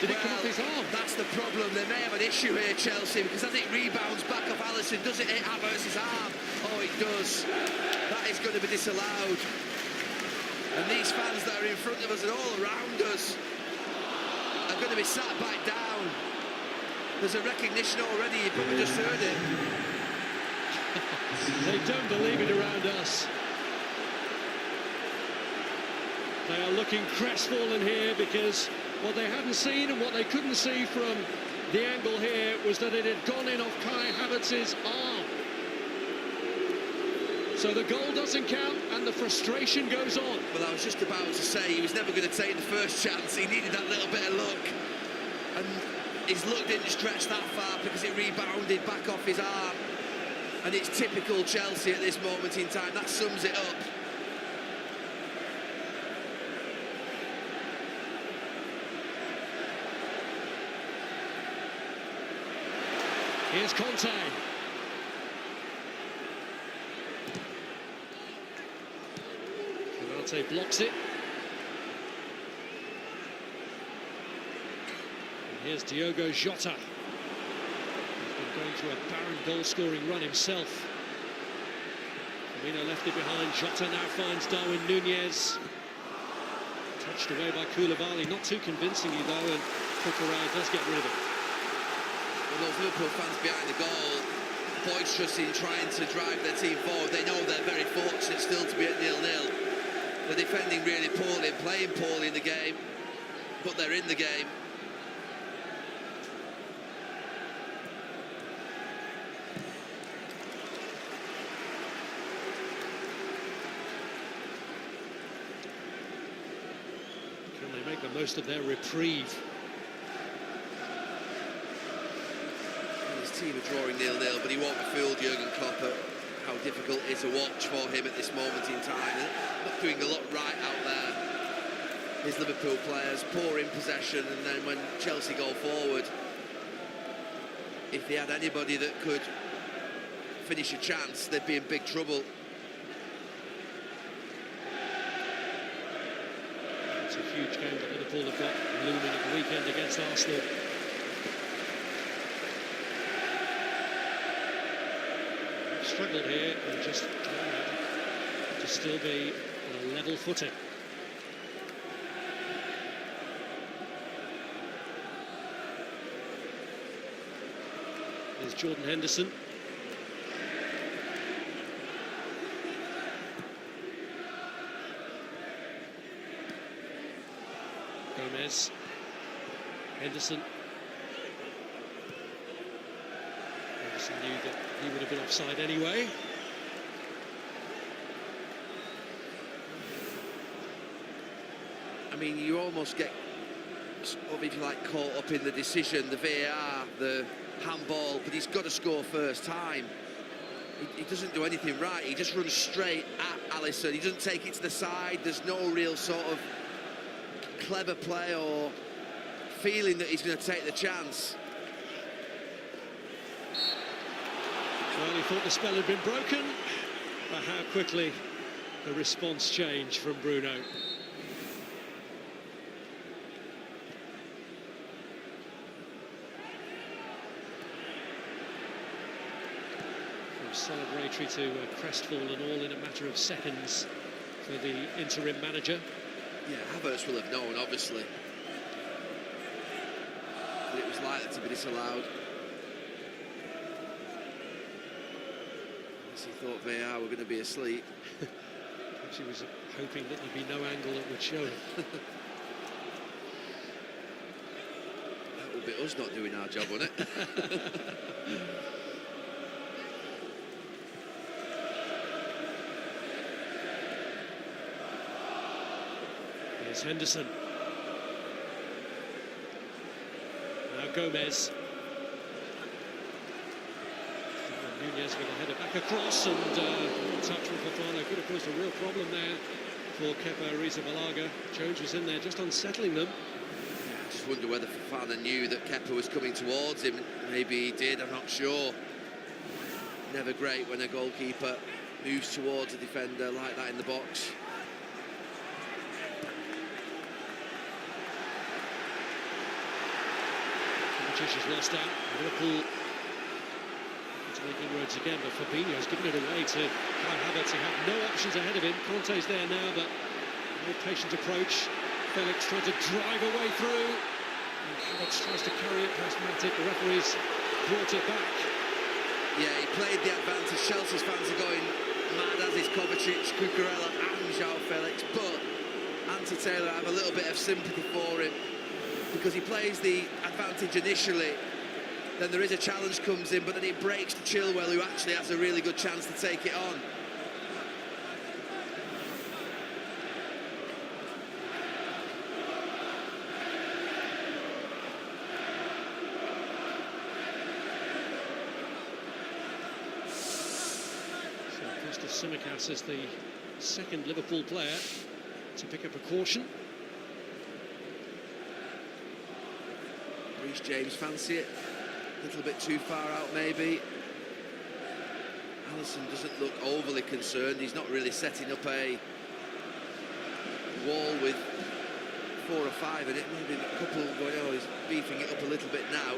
Did it come off his arm? That's the problem. They may have an issue here, Chelsea, because as it rebounds back off Alisson, does it hit Havertz's arm? Oh, it does. That is going to be disallowed. And these fans that are in front of us and all around us are going to be sat back down. There's a recognition already, you probably just heard it. They don't believe it around us. They are looking crestfallen here because what they hadn't seen and what they couldn't see from the angle here was that it had gone in off Kai Havertz's arm. So the goal doesn't count and the frustration goes on. Well, I was just about to say he was never going to take the first chance. He needed that little bit of luck. And his luck didn't stretch that far because it rebounded back off his arm. And it's typical Chelsea at this moment in time. That sums it up. Here's Conte. Conte blocks it. And here's Diogo Jota. He's been going through a barren goal-scoring run himself. Firmino left it behind. Jota now finds Darwin Núñez. Touched away by Koulibaly. Not too convincingly, though, and Cucurella does get rid of it. Well, those Liverpool fans behind the goal, boisterous in trying to drive their team forward. They know they're very fortunate still to be at 0-0. They're defending really poorly and playing poorly in the game, but they're in the game. Can they make the most of their reprieve? Team are drawing 0-0, but he won't be fooled, Jurgen Klopp, at how difficult it is to watch for him at this moment in time. They're not doing a lot right out there. His Liverpool players, poor in possession, and then when Chelsea go forward, if they had anybody that could finish a chance, they'd be in big trouble. It's a huge game that Liverpool have got looming at the weekend against Arsenal. Struggled here and just to still be on a level footing. There's Jordan Henderson. Gomez. Henderson. Henderson knew that he would have been offside anyway. I mean, you almost get, if you like, caught up in the decision, the VAR, the handball, but he's got to score first time. He doesn't do anything right. He just runs straight at Alisson. He doesn't take it to the side. There's no real sort of clever play or feeling that he's going to take the chance. Well, he thought the spell had been broken, but how quickly the response changed from Bruno. From celebratory to crestfallen, all in a matter of seconds for the interim manager. Yeah, Havertz will have known, obviously, that it was likely to be disallowed. He thought VAR were going to be asleep. Perhaps he was hoping that there'd be no angle that would show it. That would be us not doing our job, wouldn't it? Here's Henderson. Now Gomez. Núñez going to head it back across, and touch from Fofana could have caused a real problem there for Kepa Arrizabalaga. Jones was in there just unsettling them. Yeah, I just wonder whether Fofana knew that Kepa was coming towards him. Maybe he did, I'm not sure. Never great when a goalkeeper moves towards a defender like that in the box. Kovacic has lost out. Liverpool making words again, but Fabinho's given it away to Kai Havertz. He had no options ahead of him. Conte's there now, but more patient approach. Felix trying to drive away through. And Havertz tries to carry it past Matic. The referee's brought it back. Yeah, he played the advantage. Chelsea's fans are going mad, as is Kovacic, Cucurella and João Felix. But Andy Taylor, I have a little bit of sympathy for him because he plays the advantage initially. Then there is a challenge comes in, but then it breaks to Chilwell, who actually has a really good chance to take it on. So Kostas Tsimikas is the second Liverpool player to pick up a caution. Reece James fancy it. A little bit too far out, maybe. Alisson doesn't look overly concerned. He's not really setting up a wall with 4 or 5 in it. Maybe a couple going, oh, he's beefing it up a little bit now.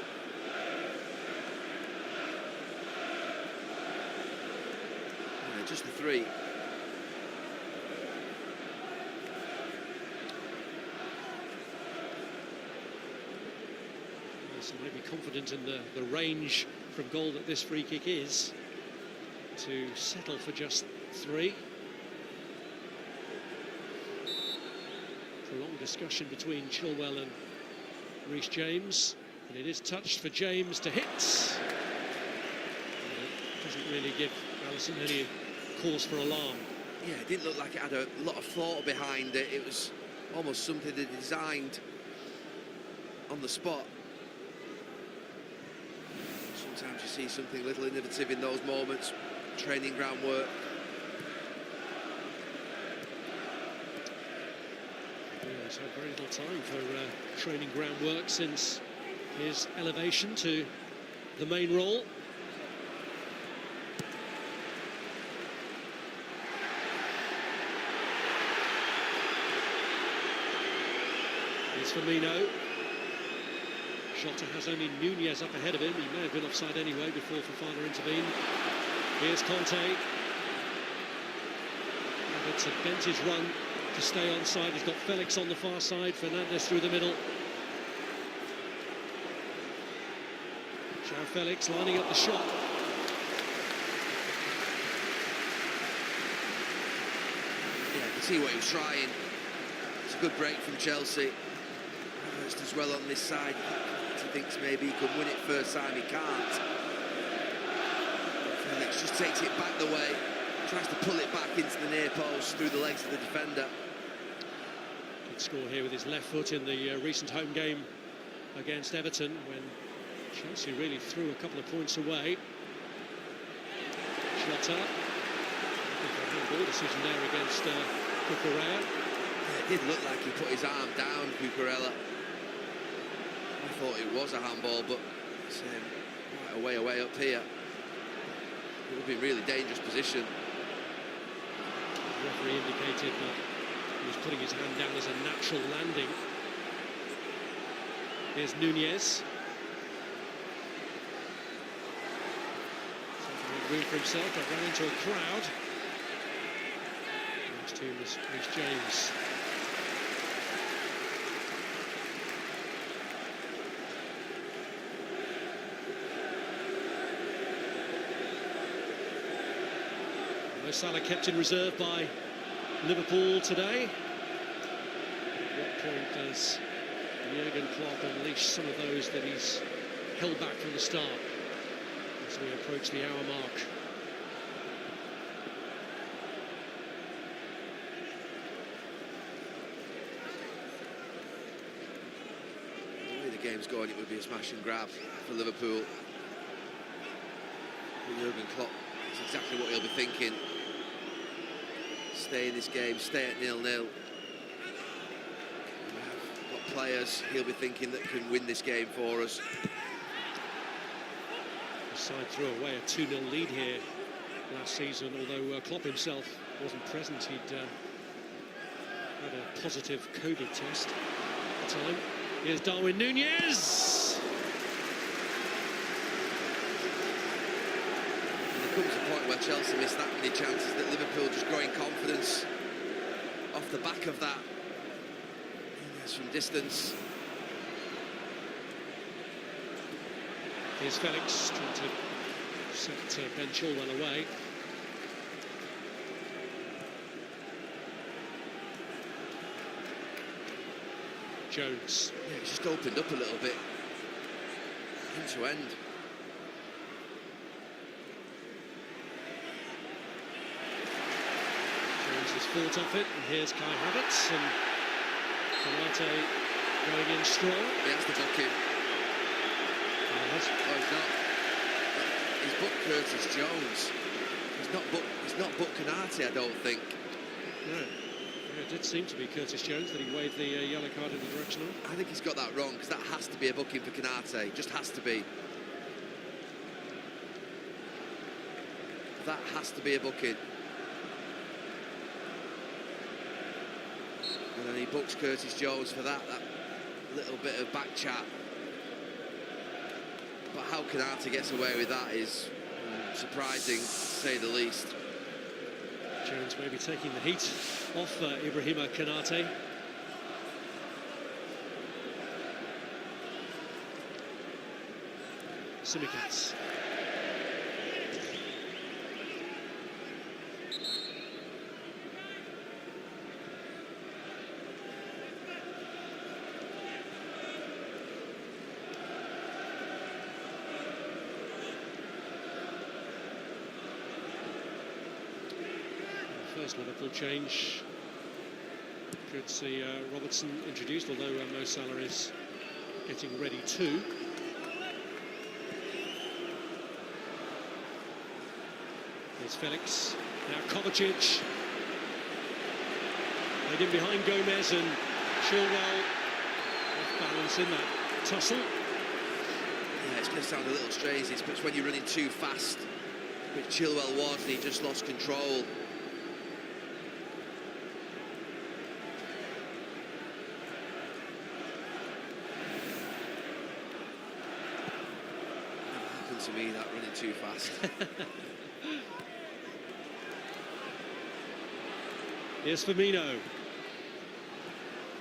Yeah, just the 3. So maybe confident in the range from goal that this free kick is, to settle for just 3. Prolonged discussion between Chilwell and Reece James, and it is touched for James to hit. And it doesn't really give Alisson any cause for alarm. Yeah, it didn't look like it had a lot of thought behind it. It was almost something they designed on the spot. Sometimes you see something a little innovative in those moments. Training ground work. Yeah, he's had very little time for training ground work since his elevation to the main role. Here's Firmino. Jota has only Nunez up ahead of him. He may have been offside anyway before Fofana intervened. Here's Conte. Havertz had bent his run to stay onside. He's got Felix on the far side. Fernandes through the middle. João Felix lining up the shot. Yeah, I can see what he was trying. It's a good break from Chelsea. Havertz does well on this side. He thinks maybe he could win it first time, he can't. Felix just takes it back the way, tries to pull it back into the near post through the legs of the defender. Good score here with his left foot in the recent home game against Everton, when Chelsea really threw a couple of points away. Jota, looking for a handball decision there against Cucurella. Yeah, it did look like he put his arm down, Cucurella. I thought it was a handball, but it's quite a way up here. It would be a really dangerous position. The referee indicated that he was putting his hand down as a natural landing. Here's Nunez. Taking room for himself, but ran into a crowd. Next to him is Reece James. Mo Salah kept in reserve by Liverpool today. At what point does Jurgen Klopp unleash some of those that he's held back from the start as we approach the hour mark? The way the game's going, it would be a smash and grab for Liverpool. Jurgen Klopp, that's exactly what he'll be thinking. Stay in this game, stay at 0-0. We've got players he'll be thinking that can win this game for us. The side threw away a 2-0 lead here last season, although Klopp himself wasn't present. He'd had a positive COVID test at the time. Here's Darwin Nunez! where Chelsea missed that many chances, that Liverpool just growing confidence off the back of that. Yes, from distance. Here's Felix trying to set Ben Chilwell away. Jones. Yeah, it's just opened up a little bit. End to end. Jones has fought off it, and here's Kai Havertz, and Konate going in strong. He has to book him. Oh, he's not. He's booked Curtis Jones. He's not booked Konate, I don't think. No. Yeah, it did seem to be Curtis Jones that he waved the yellow card in the direction of. I think he's got that wrong, because that has to be a booking for Konate. Just has to be. That has to be a booking. And then he books Curtis Jones for that little bit of back chat. But how Konate gets away with that is surprising, to say the least. Jones maybe taking the heat off Ibrahima Konate. Simicats. First Liverpool change. Could see Robertson introduced, although Mo Salah is getting ready too. Here's Felix. Now Kovacic. Laid in behind Gomez, and Chilwell off balance in that tussle. Yeah, it's going to sound a little strange, but it's when you're running too fast, which Chilwell was, and he just lost control. To me, that running too fast. Here's Firmino.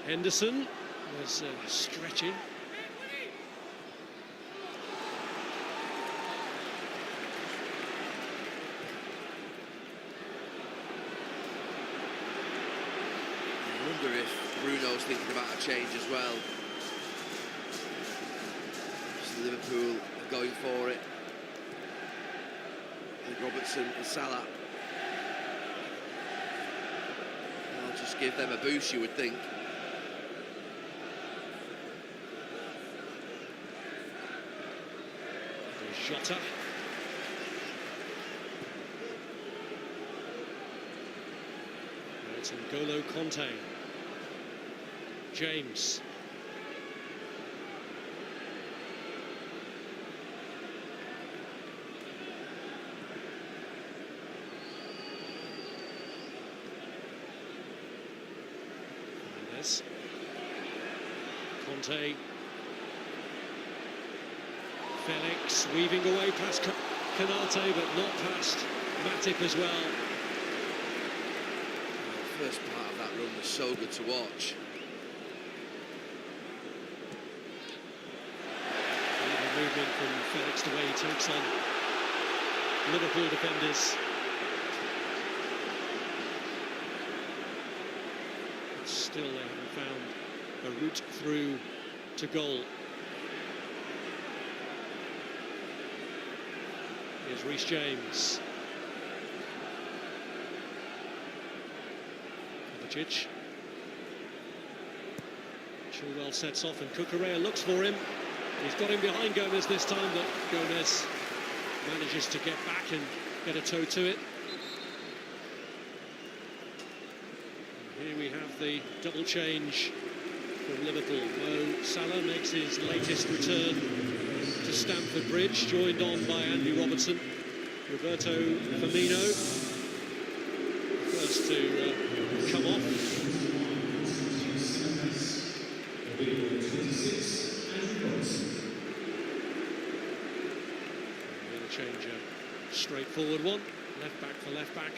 Henderson was stretching. I wonder if Bruno's thinking about a change as well. So Liverpool are going for it. With Robertson and Salah. I'll just give them a boost, you would think. Jota. It's N'Golo Conte. James. Conte. Felix weaving away past Konate, but not past Matip as well. The first part of that run was so good to watch. The movement from Felix, the way he takes on Liverpool defenders. But still they haven't found a route through to goal. Here's Reece James. Kovacic. Chilwell sets off and Cucurella looks for him. He's got him behind Gomez this time, but Gomez manages to get back and get a toe to it. And here we have the double change from Liverpool. Mo Salah makes his latest return to Stamford Bridge, joined on by Andy Robertson. Roberto Firmino, first to come off. We'll change a straightforward one. Left back for left back.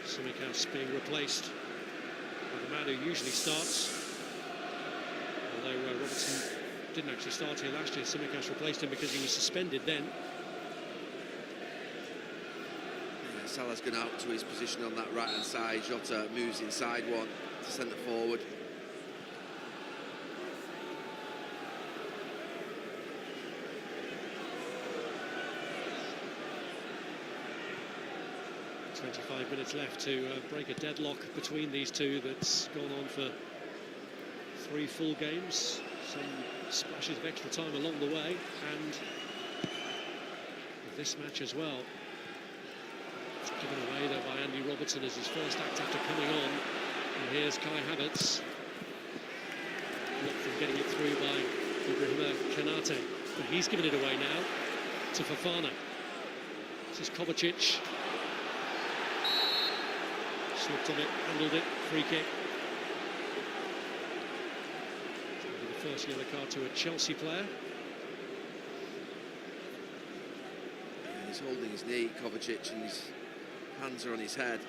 Tsimikas being replaced by the man who usually starts. Although Robertson didn't actually start here last year, Tsimikas replaced him because he was suspended then. Yeah, Salah's gone out to his position on that right-hand side. Jota moves inside one to centre forward. .25 minutes left to break a deadlock between these two that's gone on for 3 full games. Some splashes of extra time along the way, and this match as well. It's given away though by Andy Robertson as his first act after coming on. And here's Kai Havertz, blocked from getting it through by Ibrahima Kanate, but he's given it away now to Fofana. This is Kovacic. Slipped on it, handled it, free kick. The first yellow card to a Chelsea player. And he's holding his knee, Kovacic, and his hands are on his head.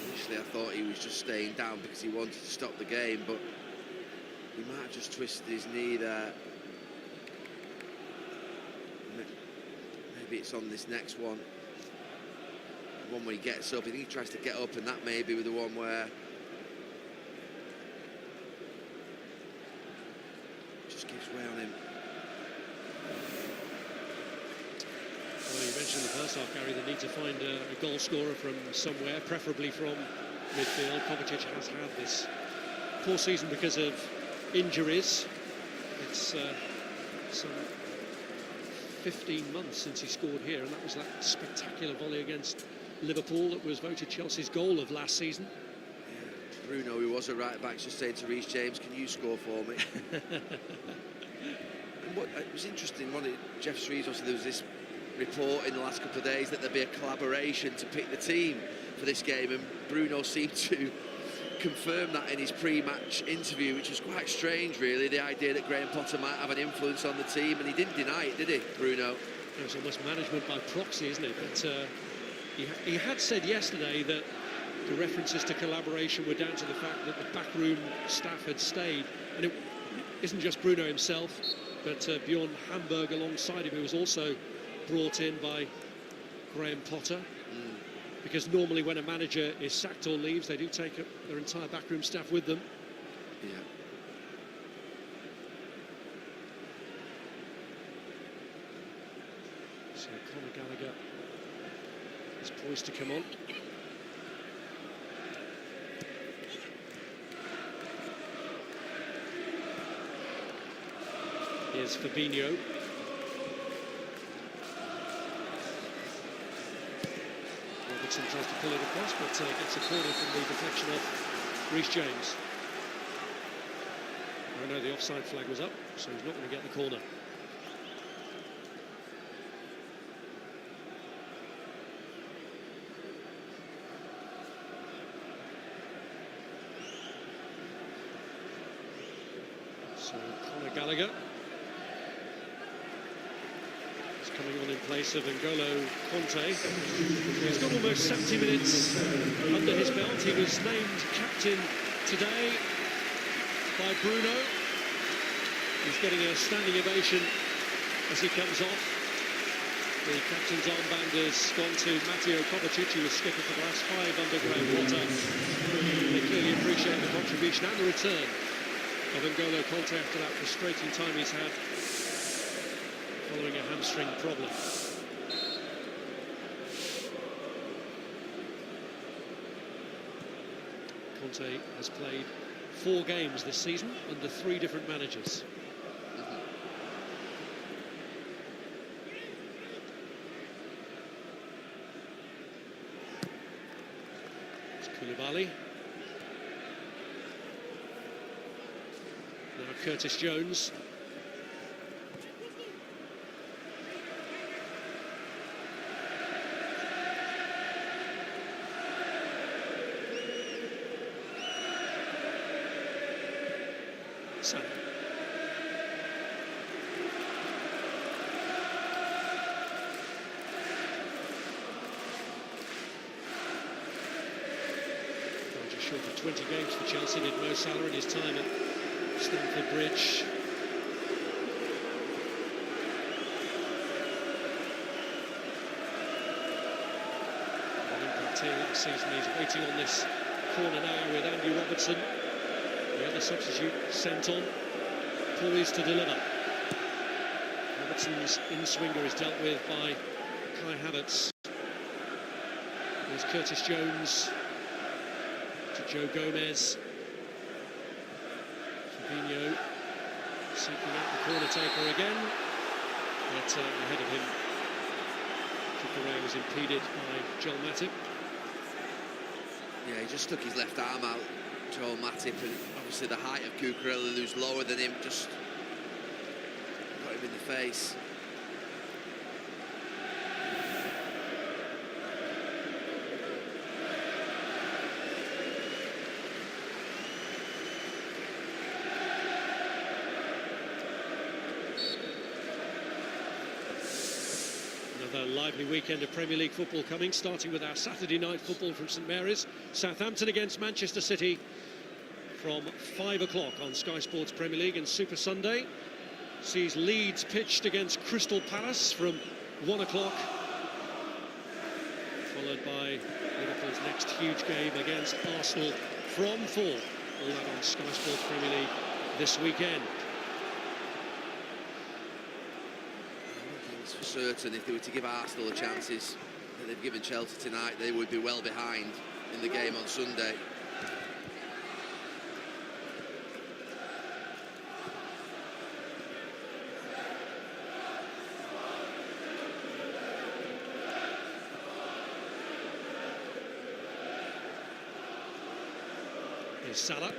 Initially I thought he was just staying down because he wanted to stop the game, but he might have just twisted his knee there. Maybe it's on this next one. The one where he gets up. I think he tries to get up, and that may be with the one where just gives way on him. Well, you mentioned in the first half, Gary, they need to find a goal scorer from somewhere, preferably from midfield. Kovacic has had this poor season because of injuries. It's some 15 months since he scored here, and that was that spectacular volley against Liverpool that was voted Chelsea's goal of last season. Yeah. Bruno, who was a right back, just saying to Reece James, can you score for me? And what it was interesting, Jeff Shreves, also there was this report in the last couple of days that there'd be a collaboration to pick the team for this game, and Bruno seemed to confirm that in his pre-match interview, which was quite strange really, the idea that Graham Potter might have an influence on the team, and he didn't deny it, did he, Bruno? It's almost management by proxy, isn't it? But he had said yesterday that the references to collaboration were down to the fact that the backroom staff had stayed, and it isn't just Bruno himself, but Bjorn Hamburg alongside him, who was also brought in by Graham Potter. Because normally when a manager is sacked or leaves, they do take their entire backroom staff with them. Yeah. So Conor Gallagher is poised to come on. Here's Fabinho. Robertson tries to pull it across, but gets a corner from the deflection of Reece James. I know the offside flag was up, so he's not going to get the corner. So Conor Gallagher is coming on in place of N'Golo Conte. He's got almost 70 minutes under his belt. He was named captain today by Bruno. He's getting a standing ovation as he comes off. The captain's armband has gone to Matteo Kovacic, who was skipper for the last 5 under Graham Potter. They clearly appreciate the contribution and the return of N'Golo Conte after that frustrating time he's had following a hamstring problem. Conte has played 4 games this season under 3 different managers. It's Koulibaly. Now Curtis Jones. Salah. short of 20 games for Chelsea, did Mo Salah in his time at Stamford Bridge. Last season, he's waiting on this corner now with Andy Robertson, the other substitute, sent on, poised to deliver. Robertson's in-swinger is dealt with by Kai Havertz. There's Curtis Jones to Joe Gomez. Fabinho seeking out the corner taker again, but ahead of him, Cucurella was impeded by Joel Matip. Yeah, he just stuck his left arm out, Joel Matip, and obviously the height of Cucurella, who's lower than him, just got him in the face. Another lively weekend of Premier League football coming, starting with our Saturday night football from St Mary's. Southampton against Manchester City from 5 o'clock on Sky Sports Premier League, and Super Sunday sees Leeds pitched against Crystal Palace from 1 o'clock, followed by Liverpool's next huge game against Arsenal from 4. All that on Sky Sports Premier League this weekend. For certain, if they were to give Arsenal the chances that they've given Chelsea tonight, they would be well behind in the game on Sunday. Here's Salah.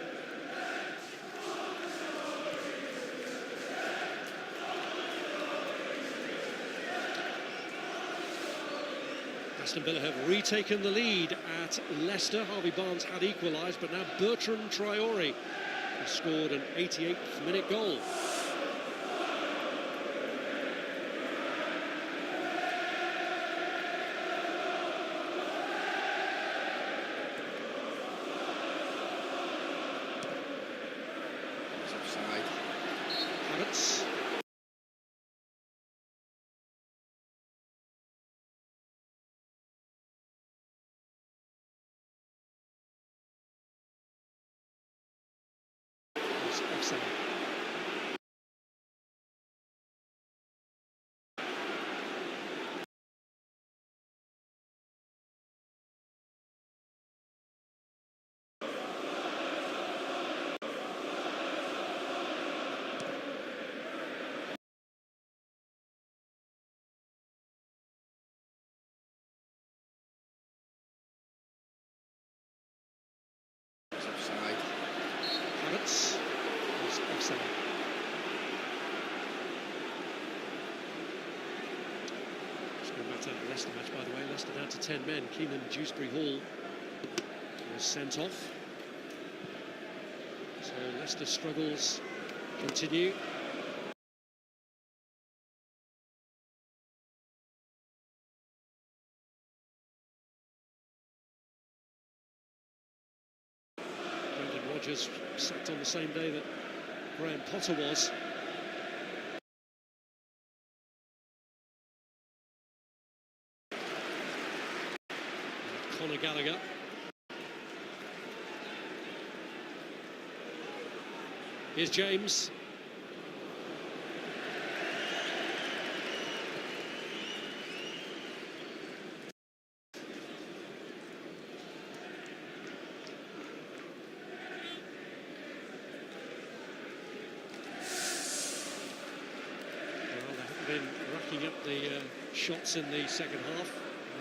Aston Villa have retaken the lead at Leicester. Harvey Barnes had equalised, but now Bertrand Traore has scored an 88th minute goal. It's offside. Havertz. Offside. It's offside. Havertz. It's offside. Just going back to the Leicester match, by the way. Leicester down to 10 men. Keenan Dewsbury Hall was sent off. So Leicester struggles continue. Brendan Rodgers sacked on the same day that Graham Potter was. Conor Gallagher. Here's James. Well, they haven't been racking up the shots in the second half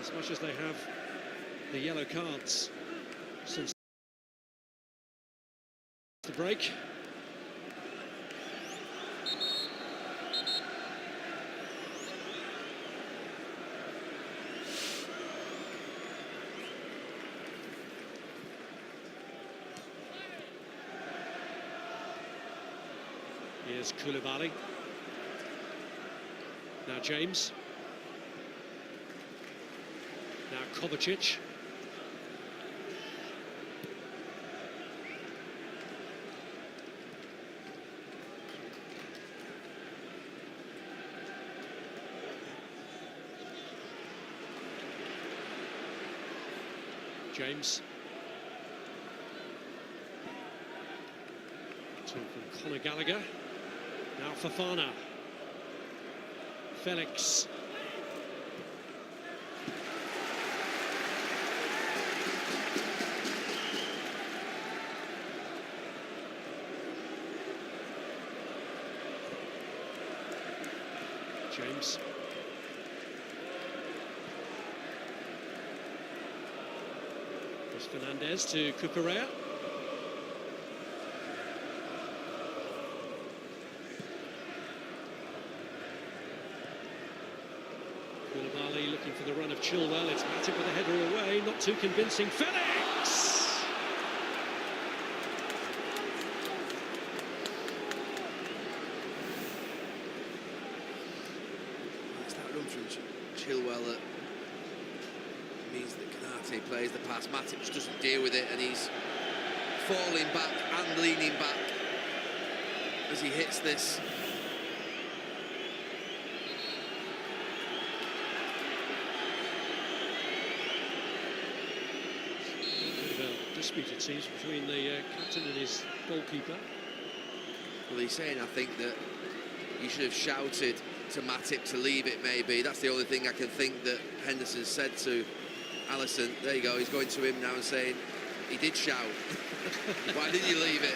as much as they have the yellow cards since the break. Here's Koulibaly. Now James. Now Kovacic. James. Two from Conor Gallagher. Now Fofana. Felix. James. There's Fernandez to Cucurella. Koulibaly looking for the run of Chilwell. It's Matip with a header away, not too convincing. Felix! It's that run from Chilwell that means that Canate plays the pass. Matip just doesn't deal with it, and he's falling back and leaning back as he hits this. Dispute, it seems, between the captain and his goalkeeper. Well, he's saying, I think, that he should have shouted to Matip to leave it, maybe. That's the only thing I can think that Henderson said to Alisson. There you go, he's going to him now and saying, he did shout. Why didn't you leave it?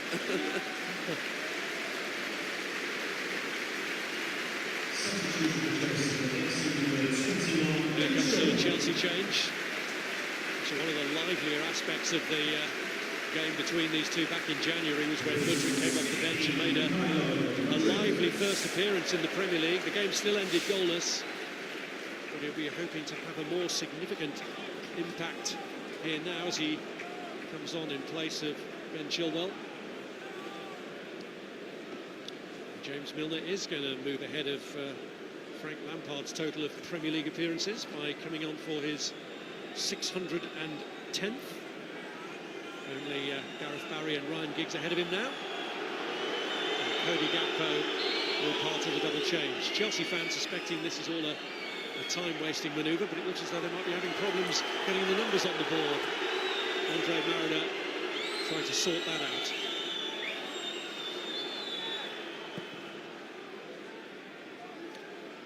Here comes the Chelsea change. One of the livelier aspects of the game between these two back in January was when Mudryk came off the bench and made a lively first appearance in the Premier League. The game still ended goalless, but he'll be hoping to have a more significant impact here now as he comes on in place of Ben Chilwell. James Milner is going to move ahead of Frank Lampard's total of Premier League appearances by coming on for his 610th. Only Gareth Barry and Ryan Giggs ahead of him now. And Cody Gakpo all part of the double change. Chelsea fans suspecting this is all a time-wasting manoeuvre, but it looks as though they might be having problems getting the numbers on the board. Andre Mariner trying to sort that out.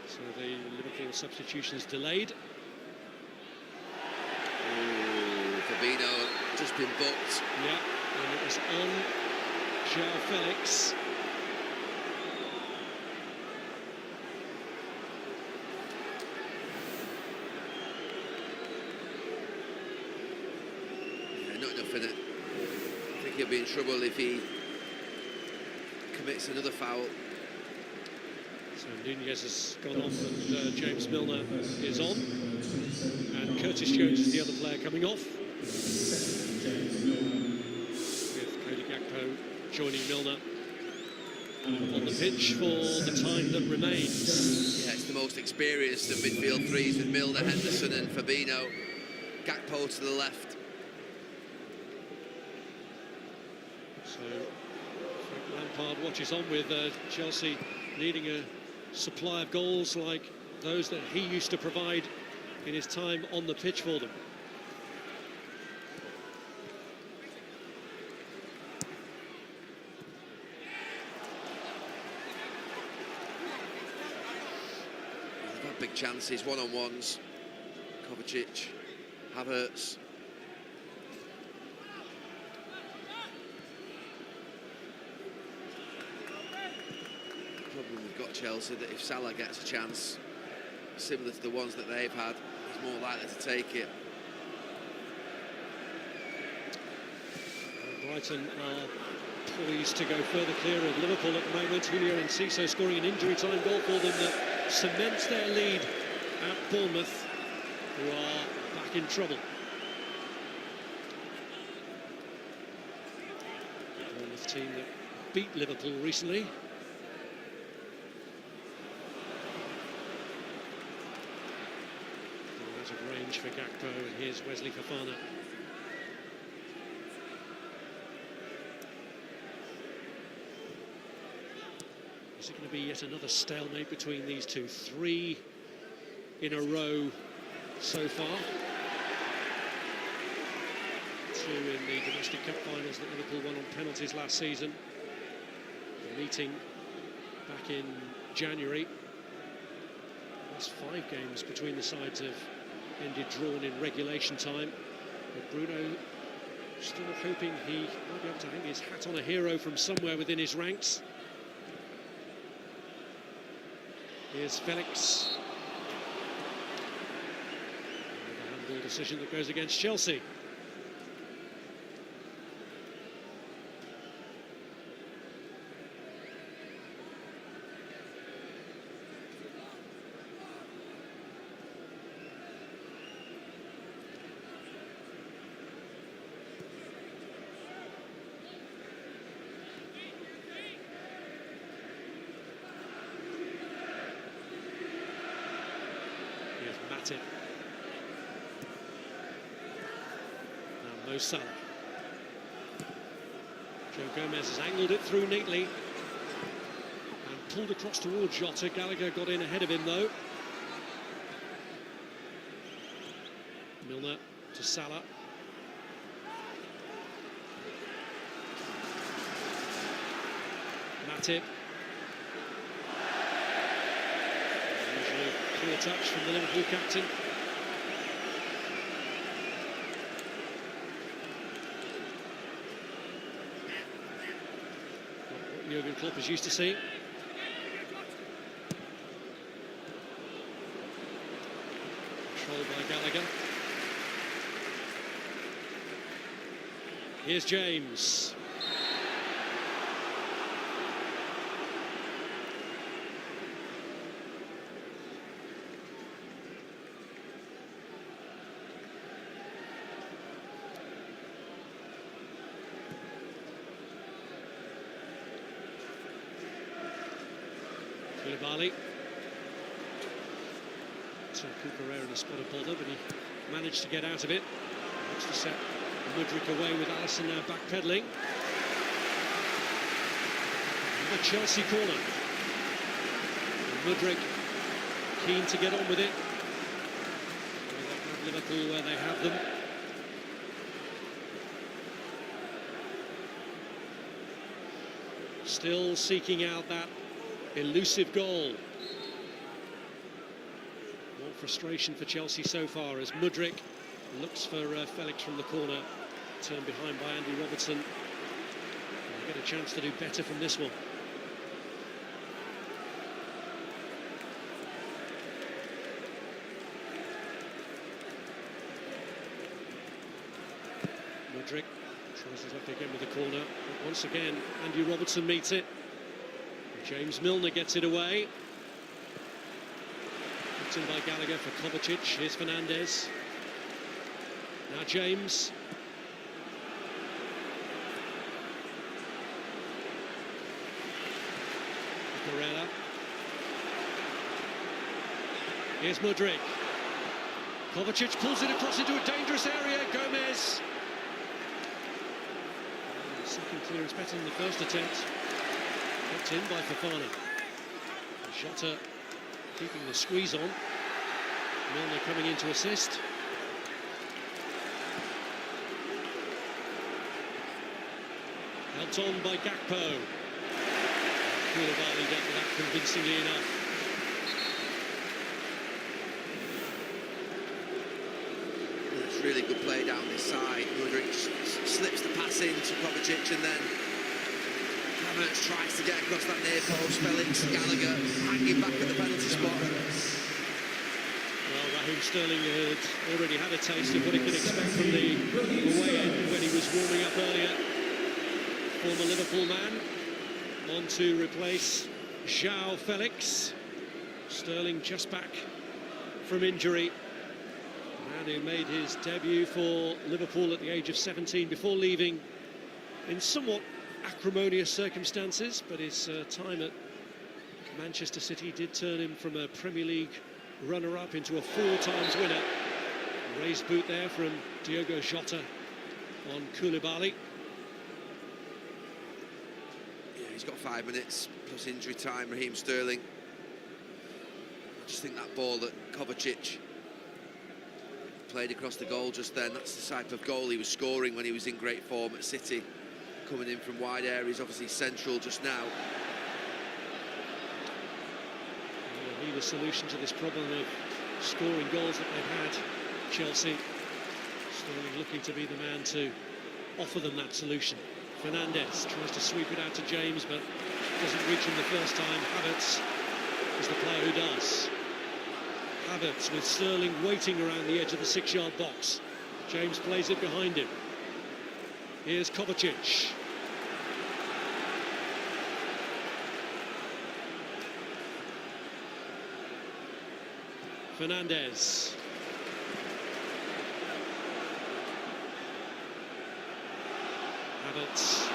So the Liverpool substitutions delayed. Fabinho just been booked. Yeah, and it was on João Felix. Yeah, not enough in it. I think he'll be in trouble if he commits another foul. So Nunez has gone off and James Milner is on. And Curtis Jones is the other player coming off. With Cody Gakpo joining Milner on the pitch for the time that remains. Yeah, it's the most experienced of midfield threes with Milner, Henderson and Fabinho. Gakpo to the left. So Frank Lampard watches on with Chelsea needing a supply of goals like those that he used to provide in his time on the pitch for them. They've had big chances, one-on-ones. Kovacic, Havertz. The problem we've got, Chelsea, that if Salah gets a chance similar to the ones that they've had, he's more likely to take it. Brighton are poised to go further clear of Liverpool at the moment. Julio Enciso scoring an injury-time goal for them that cements their lead at Bournemouth, who are back in trouble. The Bournemouth team that beat Liverpool recently. Out of range for Gakpo, and here's Wesley Fofana. Is it going to be yet another stalemate between these two? 3 in a row so far. in the domestic cup finals that Liverpool won on penalties last season. The meeting back in January. The last 5 games between the sides have ended drawn in regulation time. But Bruno still hoping he might be able to hang his hat on a hero from somewhere within his ranks. Here's Felix. Another handball decision that goes against Chelsea. Matip. Now Mo Salah. Joe Gomez has angled it through neatly and pulled across towards Jota. Gallagher got in ahead of him though. Milner to Salah. Matip. Clear touch from the Liverpool captain. What Jurgen Klopp is used to seeing. Controlled by Gallagher. Here's James. Koulibaly. So Cucurella in a spot of bother, but he managed to get out of it. Looks to set Mudryk away with Alisson now backpedaling. The Chelsea corner. And Mudryk keen to get on with it. They have Liverpool where they have them. Still seeking out that elusive goal. More frustration for Chelsea so far as Mudryk looks for Felix from the corner, turned behind by Andy Robertson. They'll get a chance to do better from this one. Mudryk tries his luck again with the corner, but once again Andy Robertson meets it. James Milner gets it away. Picked in by Gallagher for Kovacic. Here's Fernandes. Now James. Cucurella. Here's Mudryk. Kovacic pulls it across into a dangerous area. Gomez. The second clearance better than the first attempt. Kept in by Fofana. Jota keeping the squeeze on. Milner coming in to assist. Helped on by Gakpo. Koulibaly dealt with that convincingly enough. It's really good play down this side. Mudryk slips the pass in to Kovacic and then Havertz tries to get across that near post. Felix, Gallagher hanging back at the penalty spot. Well, Raheem Sterling had already had a taste of what he could expect from the away end when he was warming up earlier. Former Liverpool man on to replace João Felix. Sterling just back from injury. A man who made his debut for Liverpool at the age of 17 before leaving in somewhat acrimonious circumstances, but his time at Manchester City did turn him from a Premier League runner-up into a 4-times winner. Raised boot there from Diogo Jota on Koulibaly. Yeah, he's got 5 minutes plus injury time, Raheem Sterling. I just think that ball that Kovacic played across the goal just then. That's the type of goal he was scoring when he was in great form at City. Coming in from wide areas, obviously central just now. They need a solution to this problem of scoring goals that they've had, Chelsea. Sterling looking to be the man to offer them that solution. Fernandes tries to sweep it out to James, but doesn't reach him the first time. Havertz is the player who does. Havertz with Sterling waiting around the edge of the 6-yard box. James plays it behind him. Here's Kovacic. Fernandes. Havertz.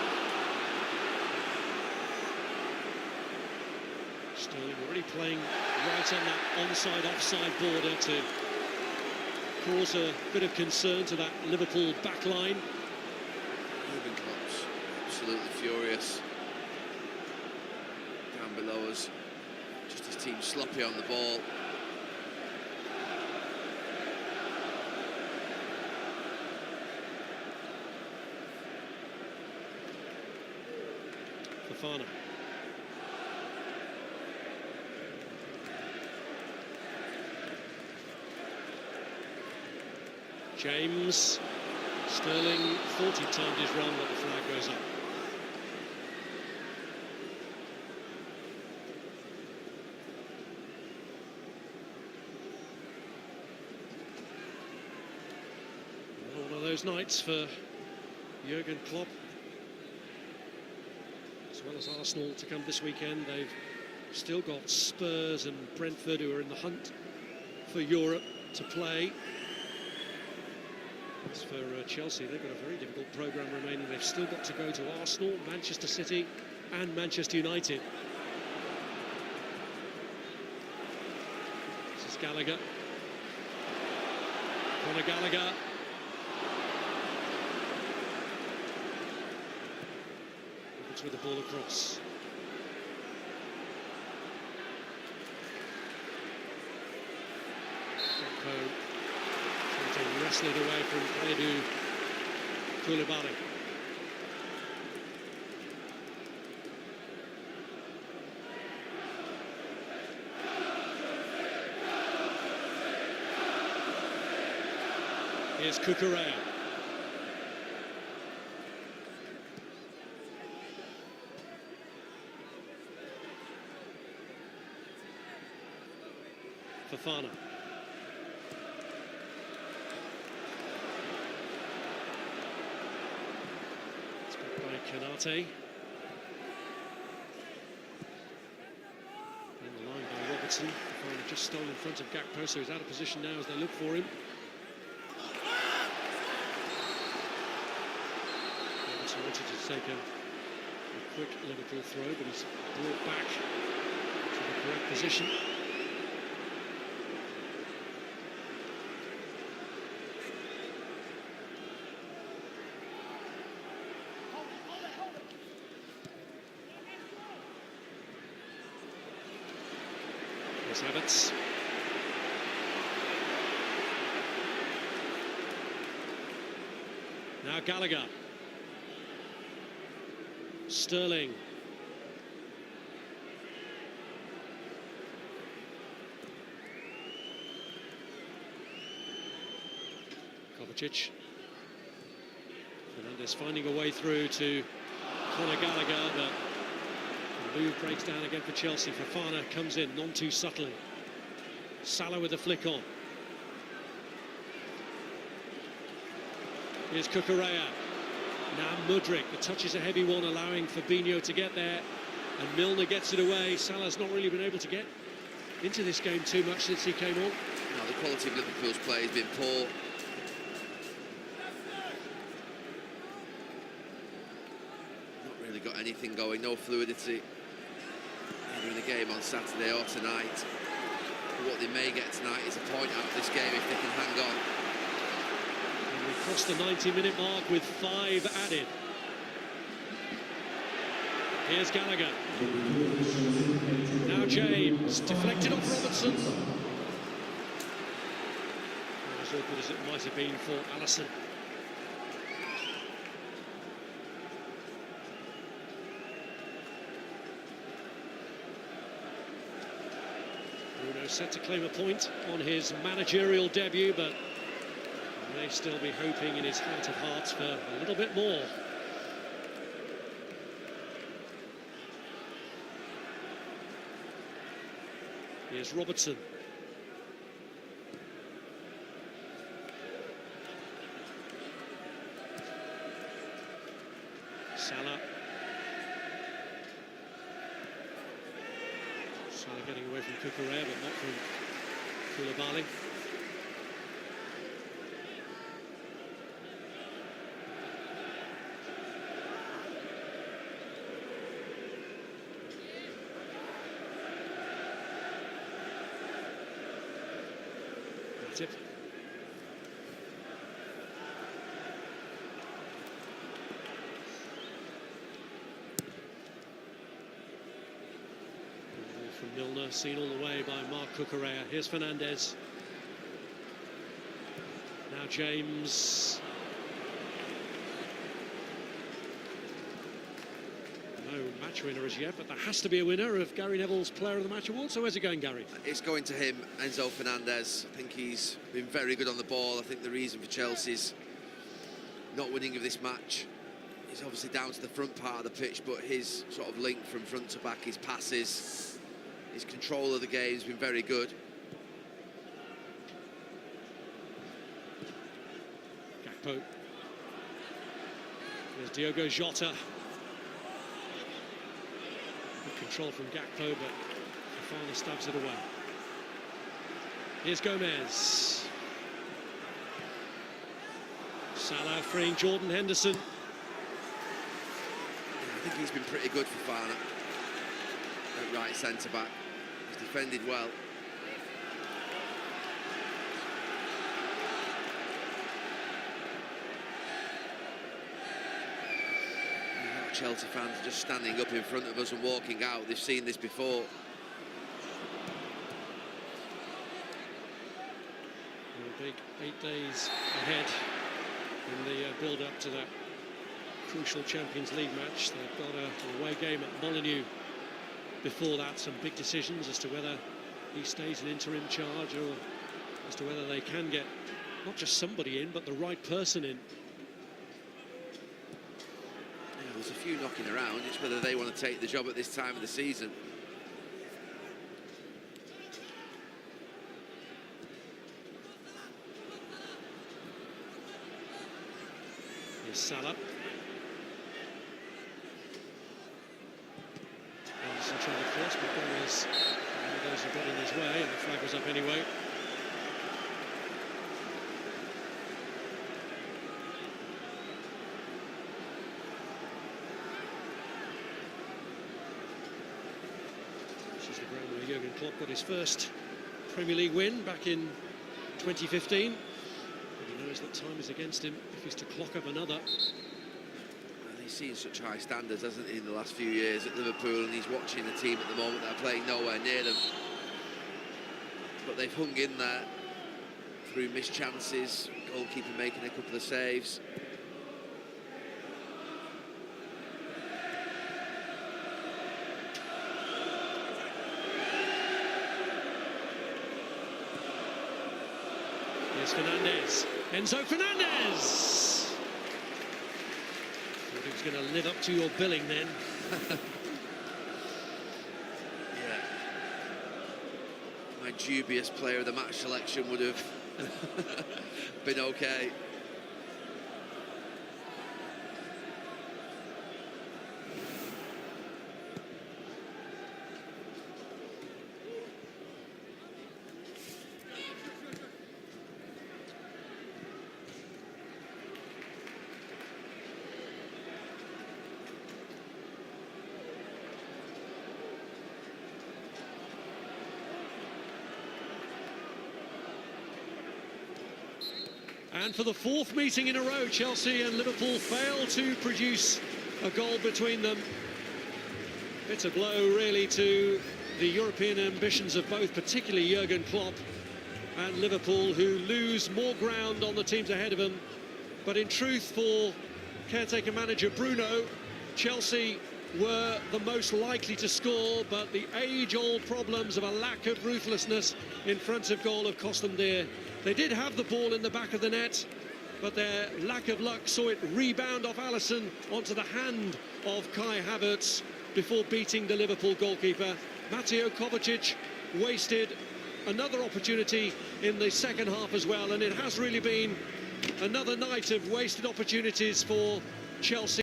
Sterling already playing right on that onside-offside border to cause a bit of concern to that Liverpool backline. Jurgen Klopp's absolutely furious. Down below us, just his team sloppy on the ball. Fofana. James. Sterling thought he timed his run, but the flag goes up. Well, one of those nights for Jurgen Klopp. As well as Arsenal to come this weekend, they've still got Spurs and Brentford who are in the hunt for Europe to play. As for Chelsea, they've got a very difficult programme remaining. They've still got to go to Arsenal, Manchester City and Manchester United. This is Gallagher. Conor Gallagher. It's with the ball across. To wrestle it away from Kalidou Koulibaly. Here's Cucurella. Fofana. Kanate. In the line by Robertson. Fofana just stole in front of Gakpo, so he's out of position now as they look for him. Robertson wanted to take a quick Liverpool throw, but he's brought back to the correct position. Havertz. Now Gallagher. Sterling. Kovacic. Fernandes finding a way through to Conor Gallagher, but the move breaks down again for Chelsea. Fofana comes in, none too subtly. Salah with the flick on. Here's Cucurella. Now Mudryk. The touch is a heavy one, allowing Fabinho to get there. And Milner gets it away. Salah's not really been able to get into this game too much since he came on. No, the quality of Liverpool's play has been poor. Not really got anything going, no fluidity. Either in the game on Saturday or tonight. But what they may get tonight is a point out of this game if they can hang on. And we've crossed the 90-minute mark with 5 added. Here's Gallagher. Now James, deflected off Robertson. as awkward as it might have been for Alisson. Bruno set to claim a point on his managerial debut, but he may still be hoping in his heart of hearts for a little bit more. Here's Robertson. Salah. Salah getting away from Cucurella, but not from Koulibaly. Tip. From Milner, seen all the way by Marc Cucurella. Here's Fernandez. Now James. No match winner as yet, but there has to be a winner of Gary Neville's Player of the Match award. So where's it going, Gary? It's going to him, Enzo Fernandez. I think he's been very good on the ball. I think the reason for Chelsea's not winning of this match is obviously down to the front part of the pitch, but his sort of link from front to back, his passes, his control of the game has been very good. Gakpo. There's Diogo Jota. Good control from Gakpo, but Fofana stabs it away. Here's Gomez. Salah freeing Jordan Henderson. I think he's been pretty good for Fofana at right centre-back. He's defended well. Chelsea fans are just standing up in front of us and walking out. They've seen this before. A big 8 days ahead in the build-up to that crucial Champions League match. They've got an away game at Molineux. Before that, some big decisions as to whether he stays in interim charge or as to whether they can get not just somebody in, but the right person in. There's a few knocking around. It's whether they want to take the job at this time of the season. Here's Salah. Anderson trying to cross, but Gomez, one of those who got in his way, and the flag was up anyway. Jurgen Klopp got his first Premier League win back in 2015. But he knows that time is against him if he's to clock up another. Well, he's seen such high standards, hasn't he, in the last few years at Liverpool, and he's watching a team at the moment that are playing nowhere near them. But they've hung in there through missed chances, goalkeeper making a couple of saves. Here's Fernandez. Enzo Fernandez! Thought he was going to live up to your billing then. Yeah. My dubious player of the match selection would have been okay. And for the fourth meeting in a row, Chelsea and Liverpool fail to produce a goal between them. It's a blow, really, to the European ambitions of both, particularly Jurgen Klopp. and Liverpool, who lose more ground on the teams ahead of them. But in truth, for caretaker manager Bruno, Chelsea were the most likely to score, but the age-old problems of a lack of ruthlessness in front of goal have cost them dear. They did have the ball in the back of the net, but their lack of luck saw it rebound off Alisson onto the hand of Kai Havertz before beating the Liverpool goalkeeper. Mateo Kovacic wasted another opportunity in the second half as well, and it has really been another night of wasted opportunities for Chelsea.